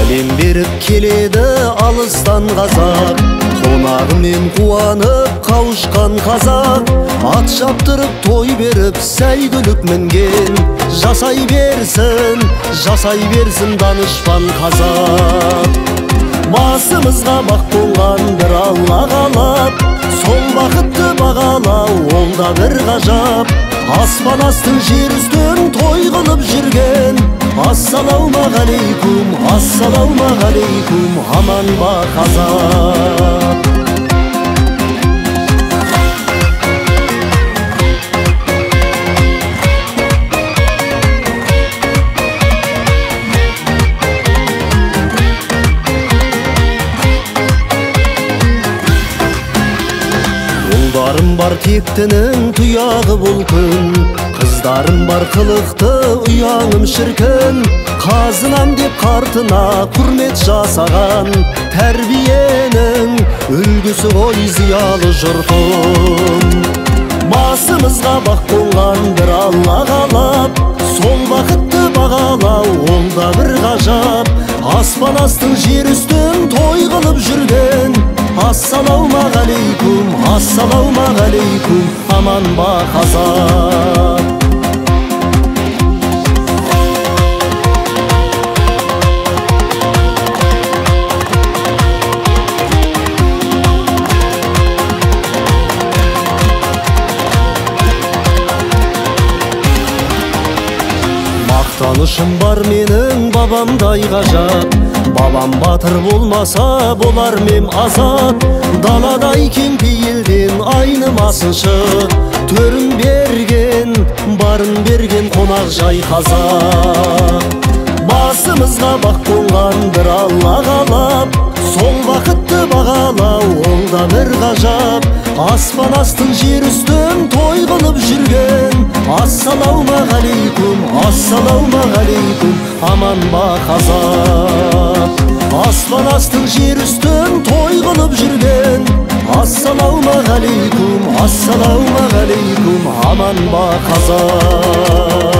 Сәлем беріп келеді алыстан қазақ, қонағымен қуанып қауышқан қазақ. Ат шаптырып той беріп сәйгүлік мінген, жасай берсін данышпан қазақ. Басымызға бақ болған бір Алла қалап, сол бақытты бағалау ол да бір ғажап. Аспан астын жер үстін той қылып жүрген, ассалаумағалейкум, ассалаумағалейкум, аман ба қазақ. Ұлдарым бар тектінің тұяғы бұл күн, қыздарым бар қылықты ұяңым шіркін. Қазынам деп қартына құрмет жасаған, тәрбиенің үлгісі ғой зиялы жұртым. Басымызға бақ болған бір Алла қалап, сол бақытты бағалау ол да бір ғажап. Аспан астын жер үстін той қылып жүрген, ассалаумағалейкум, ассалаумағалейкум, аман ба қазақ. Мақтанышым бар менің бабамдай ғажап, бабам батыр болмаса болар мем азат. Даладай кең пейілден айнымасыншы, төрін берген, барын берген қонақ жай қазақ. Басымызға бақ болған бір Алла қалап, сол бақытты бағалау ол да бір ғажап. Аспан астын жер үстін той қылып жүрген, ассалаумағалейкум, ассалаумағалейкум, аман ба қазақ. Аспан астын жер үстін той қылып жүрген, ассалаумағалейкум, ассалаумағалейкум, аман ба қазақ.